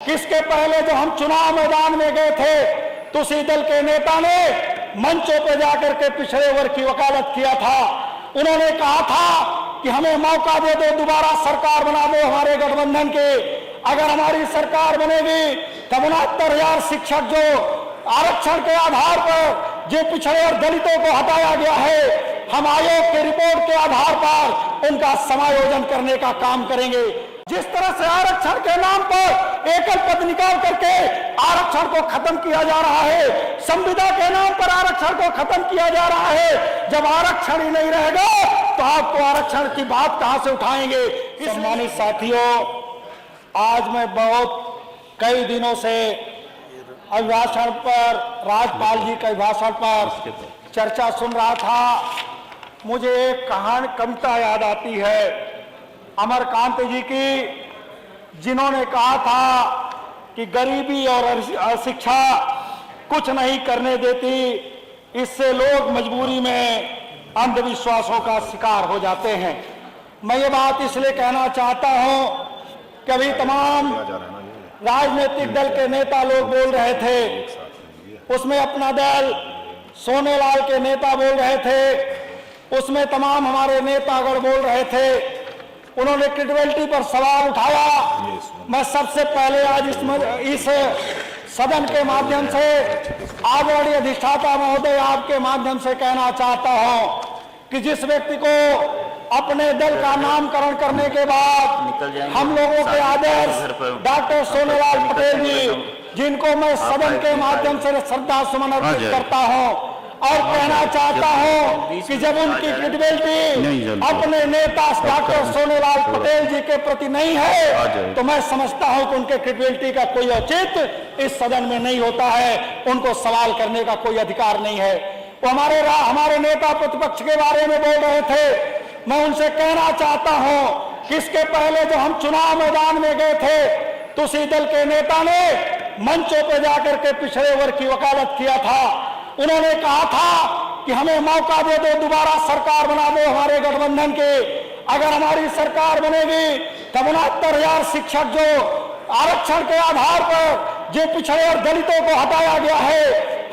किसके पहले जो हम चुनाव मैदान में गए थे तो उसी दल के नेता ने मंचों पर जाकर के पिछड़े वर्ग की वकालत किया था। उन्होंने कहा था कि हमें मौका दे दो, दोबारा सरकार बना दो हमारे गठबंधन के। अगर हमारी सरकार बनेगी तब 69,000 शिक्षक जो आरक्षण के आधार पर जो पिछड़े और दलितों को हटाया गया है, हम आयोग के रिपोर्ट के आधार पर उनका समायोजन करने का काम करेंगे। जिस तरह से आरक्षण के नाम पर एकल पद निकाल करके आरक्षण को खत्म किया जा रहा है, संविदा के नाम पर आरक्षण को खत्म किया जा रहा है, जब आरक्षण ही नहीं रहेगा तो आपको आरक्षण की बात कहां से उठाएंगे। सम्मानित साथियों, आज मैं कई दिनों से अभिभाषण पर, राज्यपाल जी के अभिभाषण पर चर्चा सुन रहा था। मुझे एक कविता याद आती है अमरकांत जी की, जिन्होंने कहा था कि गरीबी और अशिक्षा कुछ नहीं करने देती, इससे लोग मजबूरी में अंधविश्वासों का शिकार हो जाते हैं। मैं ये बात इसलिए कहना चाहता हूं कि अभी तमाम राजनीतिक दल के नेता लोग बोल रहे थे, उसमें अपना दल सोनेलाल के नेता बोल रहे थे, उसमें तमाम हमारे नेतागण बोल रहे थे। उन्होंने क्रेडिबिलिटी पर सवाल उठाया। मैं सबसे पहले आज इस सदन के माध्यम से आदरणीय अधिष्ठाता महोदय आपके माध्यम से कहना चाहता हूं कि जिस व्यक्ति को अपने दल का नामकरण करने के बाद हम लोगों के आदर्श डॉक्टर सोनेलाल पटेल जी, जिनको मैं सदन के माध्यम से श्रद्धा सुमन अर्पित करता हूं और कहना चाहता हूं कि जब उनकी क्रेडिबिलिटी अपने नेता डॉक्टर सोनेलाल पटेल जी के प्रति नहीं है तो मैं समझता हूं कि उनके क्रेडिबिलिटी का कोई औचित्य इस सदन में नहीं होता है, उनको सवाल करने का कोई अधिकार नहीं है। वो हमारे नेता प्रतिपक्ष के बारे में बोल रहे थे। मैं उनसे कहना चाहता हूं कि इसके पहले जो हम चुनाव मैदान में गए थे तो उसी दल के नेता ने मंचों पर जाकर के पिछड़े वर्ग की वकालत किया था। उन्होंने कहा था कि हमें मौका दे दो, दोबारा सरकार बना दो हमारे गठबंधन के। अगर हमारी सरकार बनेगी तब 69,000 शिक्षक जो आरक्षण के आधार पर जो पिछड़े और दलितों को हटाया गया है,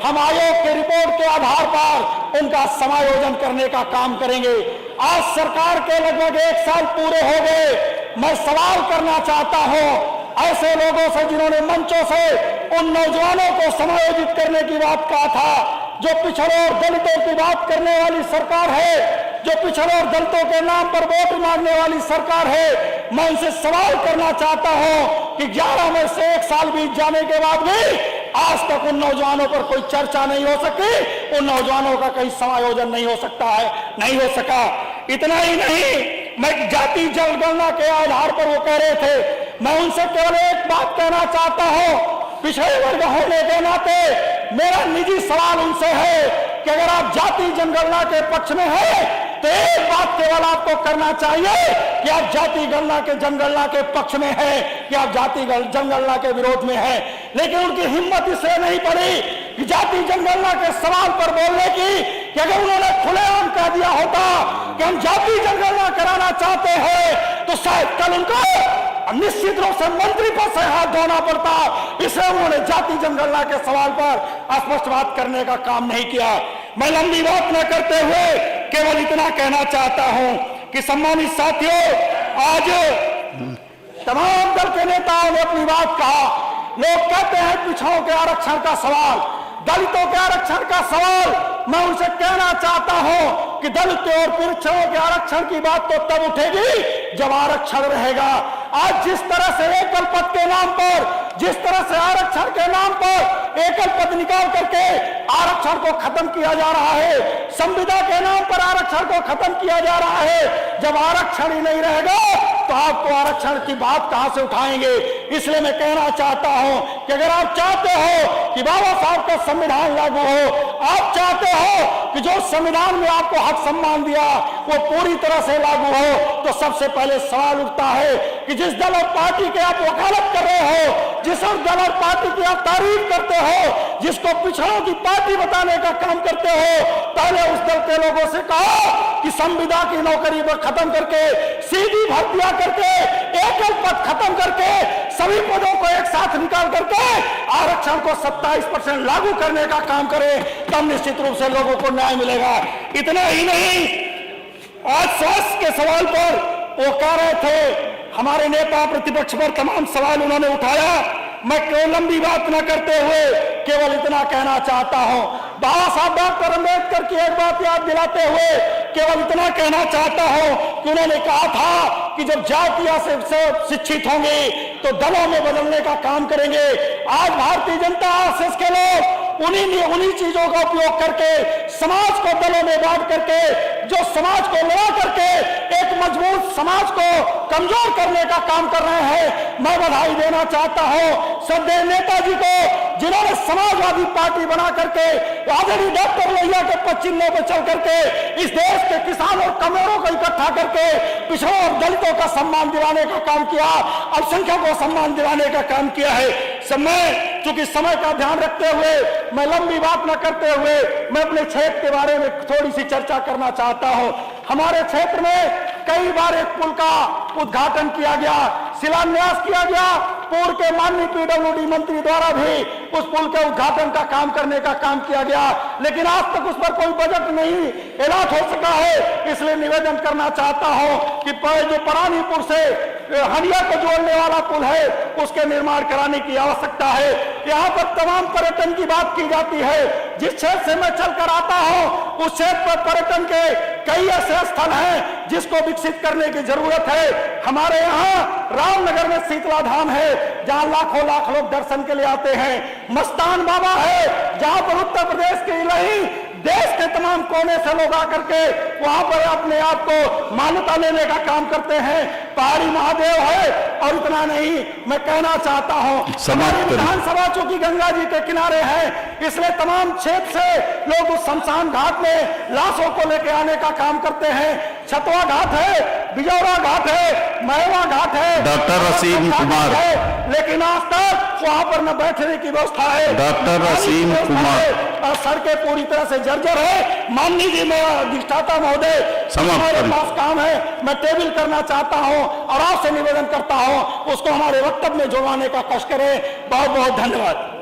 हम आयोग के रिपोर्ट के आधार पर उनका समायोजन करने का काम करेंगे। आज सरकार के लगभग 1 साल पूरे हो गए। मैं सवाल करना चाहता हूं ऐसे लोगों से जिन्होंने मंचों से उन नौजवानों को समायोजित करने की बात कहा था, जो पिछड़े और दलितों की बात करने वाली सरकार है, जो पिछड़े और दलितों के नाम पर वोट मांगने वाली सरकार है। मैं उनसे सवाल करना चाहता हूं कि 11 में से 1 साल बीत जाने के बाद भी आज तक उन नौजवानों पर कोई चर्चा नहीं हो सकी, उन नौजवानों का कहीं समायोजन नहीं हो सकता है, नहीं हो सका। इतना ही नहीं, मैं जाति जनगणना के आधार पर वो कह रहे थे, मैं उनसे केवल एक बात कहना चाहता हूं, पिछड़े वर्ग होने के नाते मेरा निजी सवाल उनसे है कि अगर आप जाति जनगणना के पक्ष में हैं तो एक बात केवल आपको करना चाहिए कि आप जाति जनगणना के पक्ष में हैं कि आप जाति जनगणना के विरोध में हैं। लेकिन उनकी हिम्मत इसलिए नहीं पड़ी कि जाति जनगणना के सवाल पर बोलने की, कि अगर उन्होंने खुलेआम कह दिया होता कि हम जाति जनगणना कराना चाहते हैं तो शायद कल उनको निश्चित रूप से मंत्री पद से हाथ धोना पड़ता। इसलिए उन्होंने जाति जनगणना के सवाल पर स्पष्ट बात करने का काम नहीं किया। मैं लंबी बात न करते हुए केवल इतना कहना चाहता हूं कि सम्मानित साथियों, आज तमाम दल के नेताओं ने अपनी बात कहा। लोग कहते हैं पिछड़ों के आरक्षण का सवाल, दलितों के आरक्षण का सवाल। मैं उनसे कहना चाहता हूं कि दलित और पिछड़ों के आरक्षण की बात तो तब उठेगी जब आरक्षण रहेगा। आज जिस तरह से एकल पद के नाम पर, जिस तरह से आरक्षण के नाम पर एकल पद निकाल करके आरक्षण को खत्म किया जा रहा है, संविदा के नाम पर आरक्षण को खत्म किया जा रहा है, जब आरक्षण ही नहीं रहेगा तो आपको आरक्षण की बात कहां से उठाएंगे। इसलिए मैं कहना चाहता हूं कि अगर आप चाहते हो कि बाबा साहब का संविधान लागू हो, आप चाहते हो कि जो संविधान में आपको हक सम्मान दिया वो पूरी तरह से लागू हो, तो सबसे पहले सवाल उठता है कि जिस दल और पार्टी के आप वकालत कर रहे हो, जिस जिस दल और पार्टी की आप तारीफ करते हो, जिसको पिछड़ों की पार्टी बताने का काम करते हो, पहले उस दल के लोगों से कहो कि संविदा की नौकरी पर खत्म करके, सीधी भर्तियां करके, एकल पद खत्म करके, सभी पदों को एक साथ निकाल करके आरक्षण को 27% लागू करने का काम करें, तब निश्चित रूप से लोगों को न्याय मिलेगा। इतना ही नहीं, आज स्वास्थ्य के सवाल पर वो कह रहे थे, हमारे नेता प्रतिपक्ष पर तमाम सवाल उन्होंने उठाया। मैं कोई लंबी बात न करते हुए केवल इतना कहना चाहता हूं, बाबा साहब डॉक्टर अम्बेडकर की एक बात याद दिलाते हुए केवल इतना कहना चाहता हूं कि उन्होंने कहा था कि जब जातियां से शिक्षित होंगे तो दलों में बदलने का काम करेंगे। आज भारतीय जनता आरएसएस के लोग उन्हीं चीजों का उपयोग करके समाज को दलों में बांट करके, जो समाज को लड़ा करके एक मजबूत समाज को कमजोर करने का काम कर रहे हैं। मैं बधाई देना चाहता हूं श्रद्धेय नेताजी को, जिन्होंने समाजवादी पार्टी बना करके आदरणीय डॉक्टर लोहिया के पश्चिमों पर चल करके इस देश के किसान और कमजोरों को इकट्ठा करके पिछड़ों और दलितों का सम्मान दिलाने का काम किया, अल्पसंख्यकों को सम्मान दिलाने का काम किया है। समय, चूंकि समय का ध्यान रखते हुए मैं लंबी बात न करते हुए मैं अपने क्षेत्र के बारे में थोड़ी सी चर्चा करना चाहता हूं। हमारे क्षेत्र में कई बार एक पुल का उद्घाटन किया गया, शिलान्यास किया गया, पूर्व के माननीय पीडब्ल्यूडी मंत्री द्वारा भी उस पुल के उद्घाटन का काम करने का काम किया गया, लेकिन आज तक उस पर कोई बजट नहीं ऐलान हो सका है। इसलिए निवेदन करना चाहता हूं कि जो परानीपुर से हंडिया को जोड़ने वाला पुल है उसके निर्माण कराने की आवश्यकता है। यहाँ पर तमाम पर्यटन की बात की जाती है, जिस क्षेत्र से मैं चलकर आता हूँ उस क्षेत्र पर पर्यटन के कई ऐसे स्थल हैं जिसको विकसित करने की जरूरत है। हमारे यहाँ रामनगर में शीतला धाम है, जहाँ लाखों लाख लोग दर्शन के लिए आते हैं। मस्तान बाबा है, जहाँ पर उत्तर प्रदेश के नहीं देश के तमाम कोने से लोग आकर के वहां पर अपने आप को मान्यता लेने का काम करते हैं। पहाड़ी महादेव है, और इतना नहीं, मैं कहना चाहता हूं हमारी विधानसभा चूंकि गंगा जी के किनारे है, इसलिए तमाम क्षेत्र से लोग उस शमशान घाट में लाशों को लेकर आने का काम करते हैं। छतवा घाट है, बिजौरा घाट है, महवा घाट है, डॉक्टर रसीम कुमार है, लेकिन आज तक वहां पर न बैठने की व्यवस्था है। डॉक्टर रसीम कुमार, सड़कें पूरी तरह से जर्जर है। माननीय जी, मैं अधिष्ठाता महोदय, हमारे पास काम है, मैं टेबल करना चाहता हूं और आपसे निवेदन करता हूं उसको हमारे वक्तव्य में जोड़वाने का कष्ट करें। बहुत बहुत धन्यवाद।